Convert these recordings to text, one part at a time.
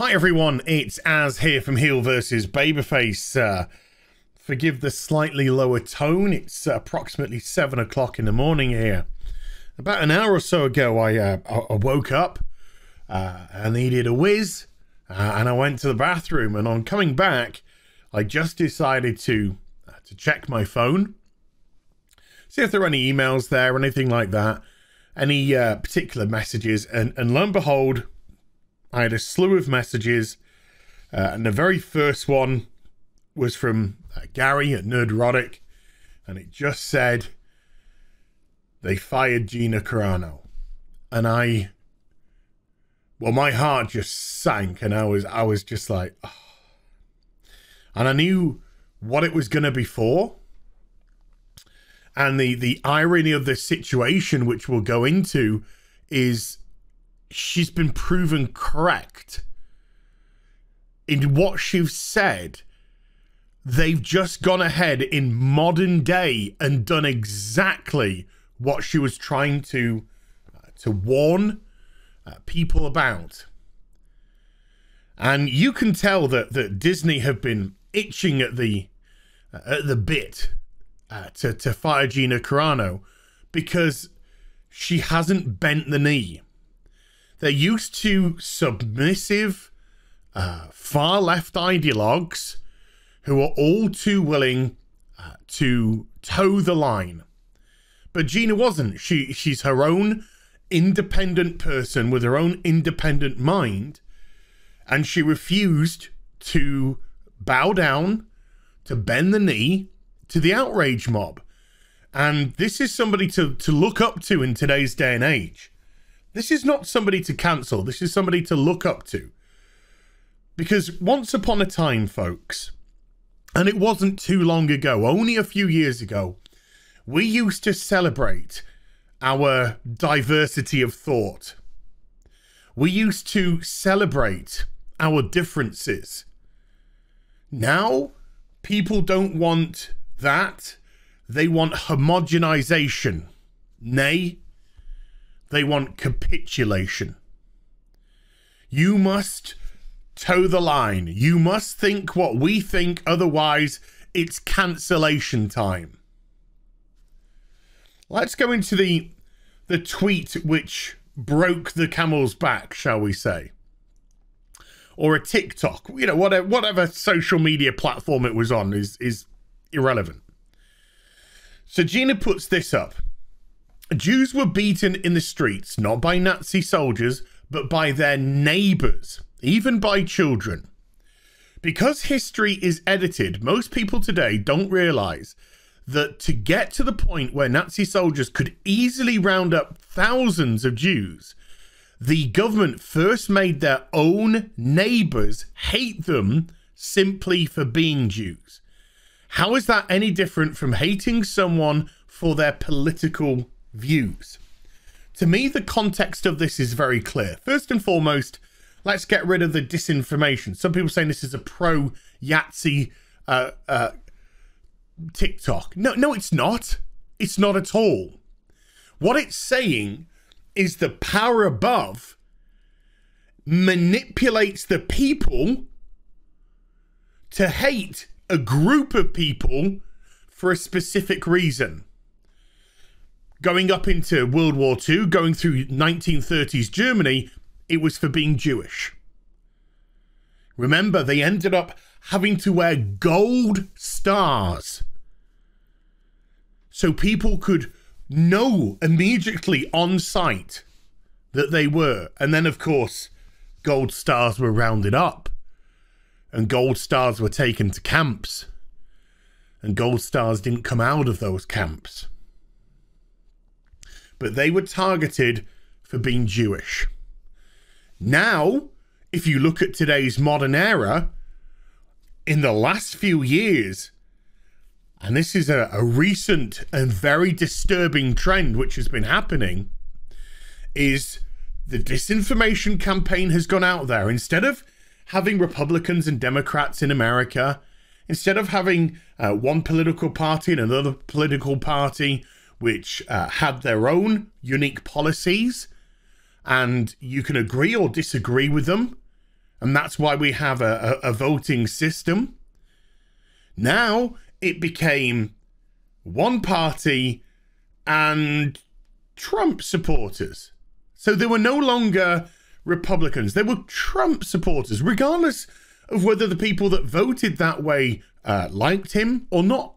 Hi everyone, it's Az here from HeelvsBabyface. Forgive the slightly lower tone, it's approximately 7 o'clock in the morning here. About an hour or so ago I woke up, I needed a whiz, and I went to the bathroom, and on coming back I just decided to check my phone, see if there are any emails there or anything like that, any particular messages, and lo and behold, I had a slew of messages, and the very first one was from Gary at Nerdrotic, and it just said, they fired Gina Carano. And well, my heart just sank, and I was just like, oh. And I knew what it was going to be for. And the irony of this situation, which we'll go into, is she's been proven correct in what she's said. They've just gone ahead in modern day and done exactly what she was trying to warn people about. And you can tell that Disney have been itching at the bit to fire Gina Carano, because she hasn't bent the knee. They're used to submissive, far left ideologues who are all too willing to toe the line. But Gina wasn't. She's her own independent person with her own independent mind, and she refused to bow down, to bend the knee to the outrage mob. And this is somebody to look up to in today's day and age. This is not somebody to cancel. This is somebody to look up to. Because once upon a time, folks, and it wasn't too long ago, only a few years ago, we used to celebrate our diversity of thought. We used to celebrate our differences. Now, people don't want that. They want homogenization. Nay, they want capitulation. You must toe the line. You must think what we think, otherwise it's cancellation time. Let's go into the tweet which broke the camel's back, shall we say. Or a TikTok, you know, whatever social media platform it was on is irrelevant. So Gina puts this up. Jews were beaten in the streets, not by Nazi soldiers, but by their neighbors, even by children. Because history is edited, most people today don't realize that to get to the point where Nazi soldiers could easily round up thousands of Jews, the government first made their own neighbors hate them simply for being Jews. How is that any different from hating someone for their political views? To me, the context of this is very clear. First and foremost, let's get rid of the disinformation. Some people saying this is a pro-Yahtzee TikTok. No, it's not. It's not at all. What it's saying is the power above manipulates the people to hate a group of people for a specific reason. Going up into World War II, going through 1930s Germany, it was for being Jewish. Remember, they ended up having to wear gold stars so people could know immediately on sight that they were. And then, of course, gold stars were rounded up, and gold stars were taken to camps, and gold stars didn't come out of those camps. But they were targeted for being Jewish. Now, if you look at today's modern era, in the last few years, and this is a recent and very disturbing trend which has been happening, is the disinformation campaign has gone out there. Instead of having Republicans and Democrats in America, instead of having one political party and another political party which had their own unique policies, and you can agree or disagree with them, And that's why we have a voting system. Now it became one party and Trump supporters. So they were no longer Republicans. They were Trump supporters, regardless of whether the people that voted that way liked him or not.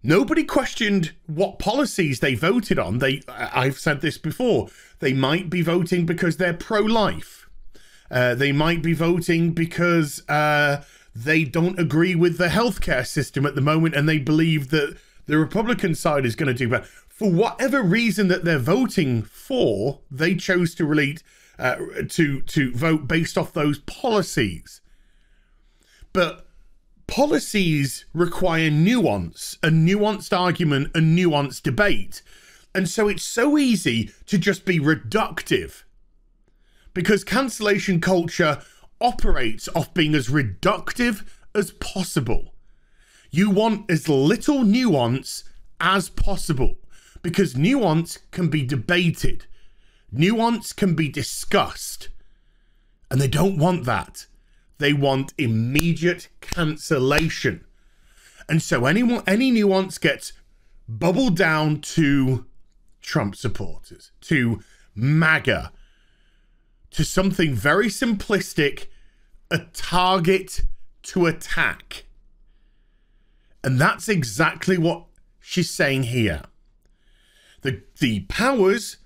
Nobody questioned what policies they voted on. I've said this before. They might be voting because they're pro-life. They might be voting because they don't agree with the healthcare system at the moment and they believe that the Republican side is going to do better. For whatever reason that they're voting for, they chose to to vote based off those policies. But policies require nuance, a nuanced argument, a nuanced debate. And so it's so easy to just be reductive because cancellation culture operates off being as reductive as possible. You want as little nuance as possible because nuance can be debated. Nuance can be discussed. And they don't want that. They want immediate cancellation. And so any nuance gets bubbled down to Trump supporters, to MAGA, to something very simplistic, a target to attack. And that's exactly what she's saying here. The powers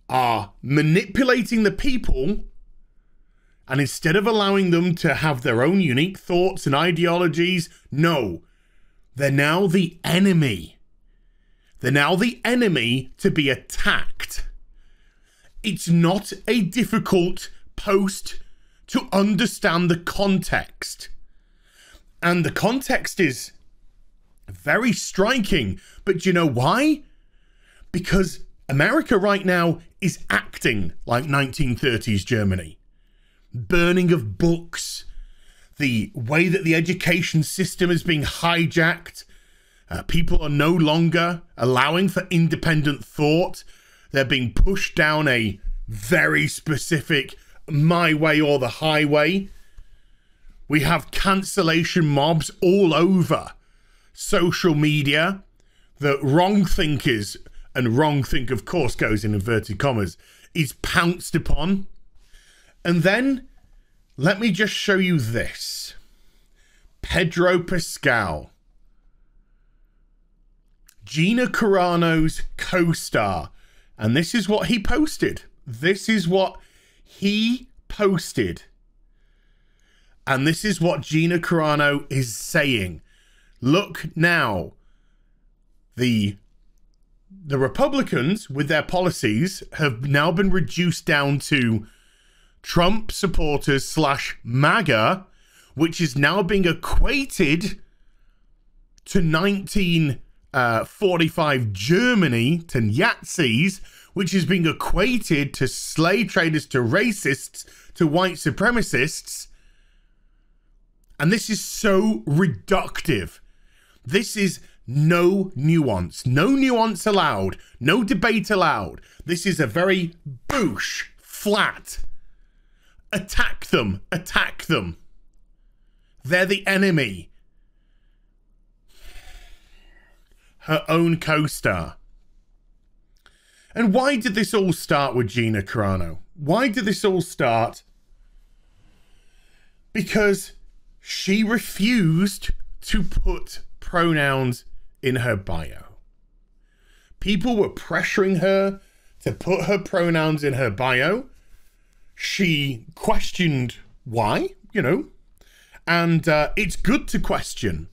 are manipulating the people, and instead of allowing them to have their own unique thoughts and ideologies, no, they're now the enemy. They're now the enemy to be attacked. It's not a difficult post to understand the context. And the context is very striking. But do you know why? Because America right now is acting like 1930s Germany. Burning of books, the way that the education system is being hijacked. People are no longer allowing for independent thought. They're being pushed down a very specific my way or the highway. We have cancellation mobs all over social media that wrong thinkers, and wrong think of course goes in inverted commas, is pounced upon. And then let me just show you this. Pedro Pascal, Gina Carano's co-star. And this is what he posted. This is what he posted. And this is what Gina Carano is saying. Look now. The Republicans, with their policies, have now been reduced down to Trump supporters / MAGA, which is now being equated to 1945 Germany, to Nazis, which is being equated to slave traders, to racists, to white supremacists. And this is so reductive. This is no nuance allowed, no debate allowed. This is a very boosh, flat. Attack them, attack them. They're the enemy. Her own co-star. And why did this all start with Gina Carano? Why did this all start? Because she refused to put pronouns in her bio. People were pressuring her to put her pronouns in her bio. She questioned why, and it's good to question.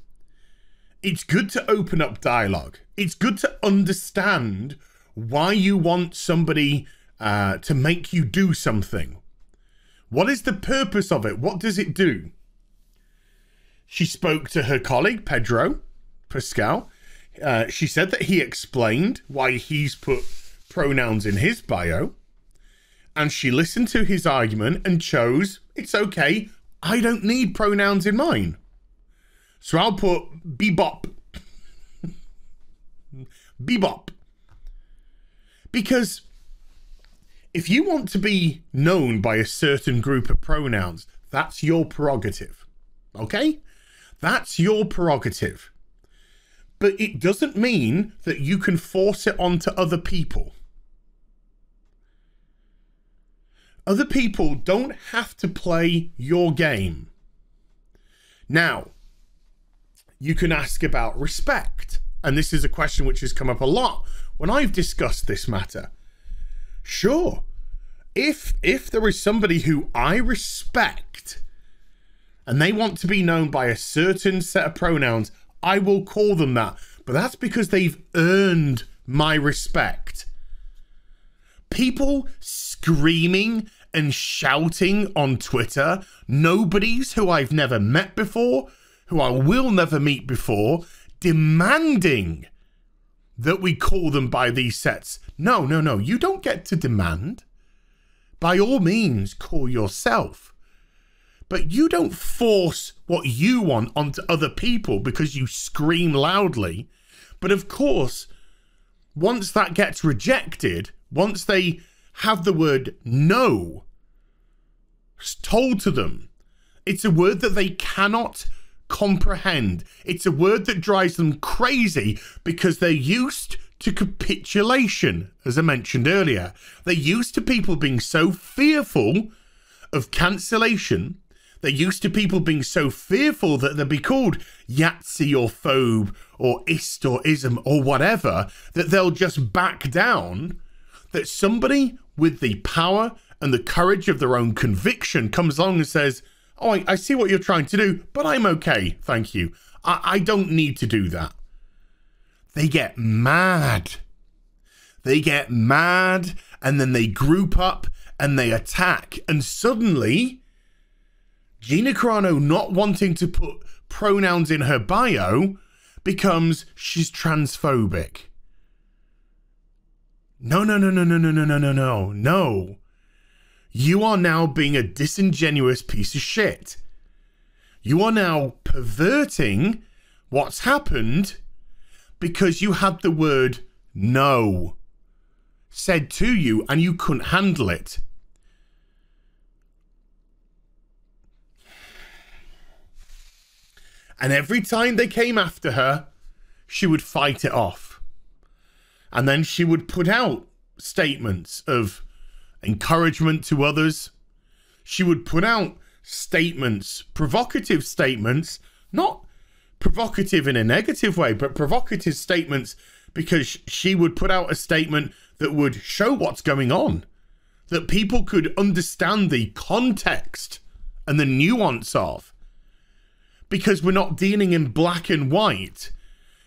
It's good to open up dialogue. It's good to understand why you want somebody to make you do something. What is the purpose of it? What does it do? She spoke to her colleague, Pedro Pascal. She said that he explained why he's put pronouns in his bio. And she listened to his argument and chose, it's okay, I don't need pronouns in mine. So I'll put bebop. Bebop. Because if you want to be known by a certain group of pronouns, that's your prerogative. Okay? That's your prerogative. But it doesn't mean that you can force it onto other people. Other people don't have to play your game. Now, you can ask about respect. And this is a question which has come up a lot when I've discussed this matter. Sure, if there is somebody who I respect and they want to be known by a certain set of pronouns, I will call them that. But that's because they've earned my respect. People screaming and shouting on Twitter, nobodies who I've never met before, who I will never meet before, demanding that we call them by these sets. No, you don't get to demand. By all means, call yourself. But you don't force what you want onto other people because you scream loudly. But of course, once that gets rejected, once they have the word no told to them, it's a word that they cannot comprehend. It's a word that drives them crazy because they're used to capitulation, as I mentioned earlier. They're used to people being so fearful of cancellation. They're used to people being so fearful that they'll be called Yahtzee or phobe or ist or ism or whatever, that they'll just back down, that somebody with the power and the courage of their own conviction comes along and says, oh, I see what you're trying to do, but I'm okay, thank you. I don't need to do that. They get mad. They get mad, and then they group up and they attack. And suddenly, Gina Carano not wanting to put pronouns in her bio becomes she's transphobic. No. You are now being a disingenuous piece of shit. You are now perverting what's happened because you had the word no said to you and you couldn't handle it. And every time they came after her, she would fight it off. And then she would put out statements of encouragement to others. She would put out statements, provocative statements, not provocative in a negative way, but provocative statements, because she would put out a statement that would show what's going on, that people could understand the context and the nuance of, because we're not dealing in black and white,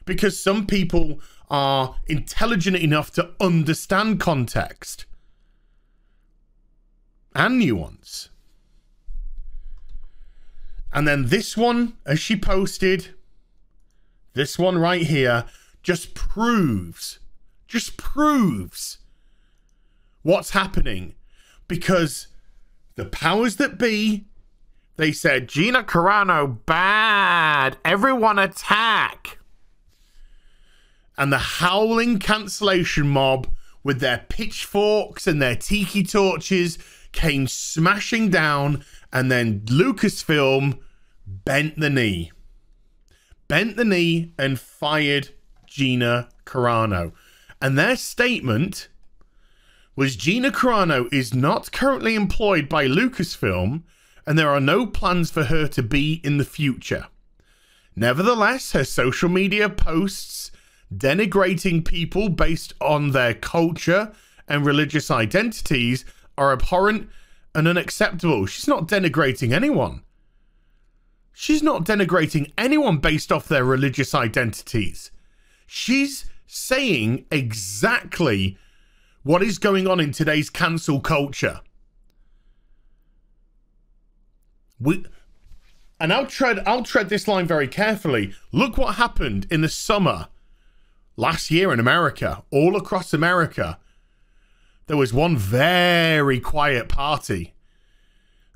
because some people are intelligent enough to understand context and nuance. And then this one, as she posted, this one right here, just proves what's happening. Because the powers that be, they said, Gina Carano, bad, everyone attack. And the howling cancellation mob with their pitchforks and their tiki torches came smashing down, and then Lucasfilm bent the knee and fired Gina Carano. And their statement was, Gina Carano is not currently employed by Lucasfilm, and there are no plans for her to be in the future. Nevertheless, her social media posts denigrating people based on their culture and religious identities are abhorrent and unacceptable. She's not denigrating anyone. She's not denigrating anyone based off their religious identities. She's saying exactly what is going on in today's cancel culture. And I'll tread this line very carefully. Look what happened in the summer last year in America, all across America. There was one very quiet party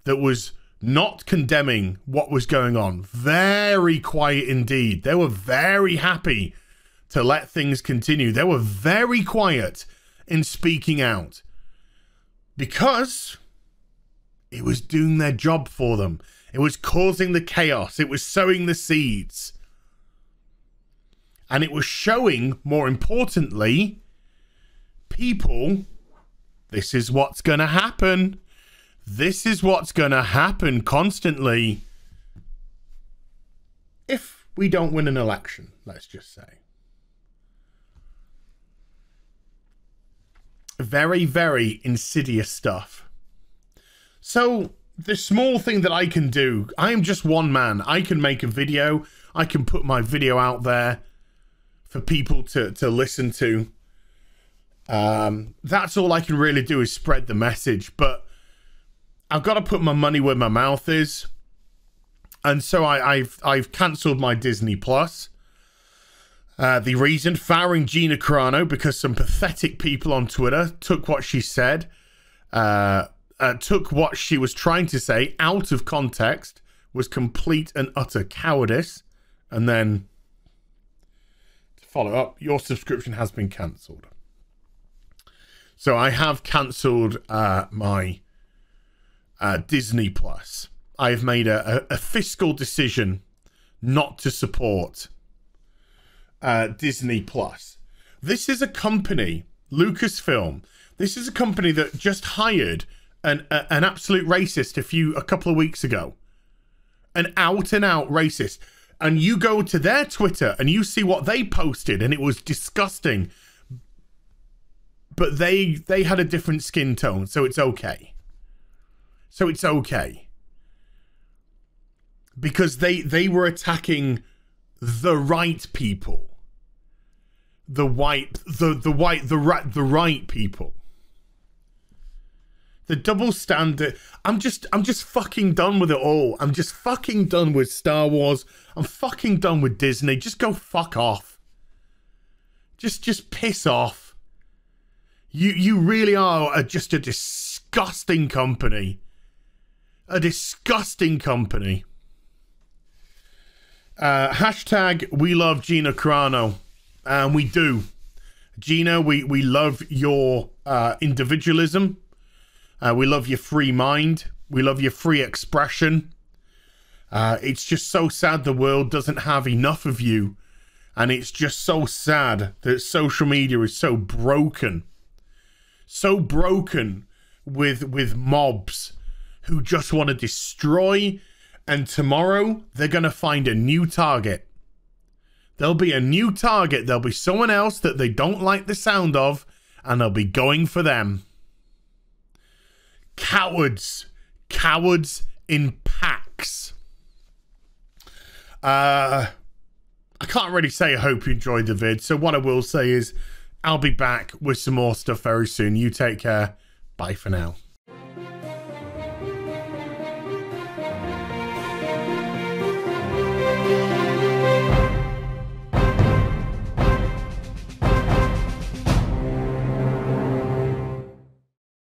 that was not condemning what was going on. Very quiet indeed. They were very happy to let things continue. They were very quiet in speaking out. because it was doing their job for them. It was causing the chaos. It was sowing the seeds. And it was showing, more importantly, people, this is what's going to happen. This is what's going to happen constantly if we don't win an election, let's just say. Very, very insidious stuff. So the small thing that I can do, I am just one man. I can make a video. I can put my video out there for people to listen to. That's all I can really do is spread the message. But I've got to put my money where my mouth is. And so I've cancelled my Disney Plus. The reason, firing Gina Carano because some pathetic people on Twitter took what she said, took what she was trying to say out of context, was complete and utter cowardice, and then to follow up, your subscription has been cancelled. So I have cancelled my Disney Plus. I have made a fiscal decision not to support Disney Plus. This is a company, Lucasfilm. This is a company that just hired an absolute racist a couple of weeks ago. An out and out racist. And you go to their Twitter and you see what they posted, and it was disgusting. But they had a different skin tone, so it's okay. So it's okay. Because they were attacking the right people. The right people. The double standard. I'm just fucking done with it all. I'm just fucking done with Star Wars. I'm fucking done with Disney. Just go fuck off. Just piss off. You really are just a disgusting company. A disgusting company. Hashtag we love Gina Carano. And we do. Gina, we love your individualism. We love your free mind. We love your free expression. It's just so sad the world doesn't have enough of you. And it's just so sad that social media is so broken. So broken with mobs who just want to destroy. And tomorrow, they're going to find a new target. There'll be a new target. There'll be someone else that they don't like the sound of. And they'll be going for them. Cowards. Cowards in packs. I can't really say I hope you enjoyed the vid. So what I will say is I'll be back with some more stuff very soon. You take care. Bye for now.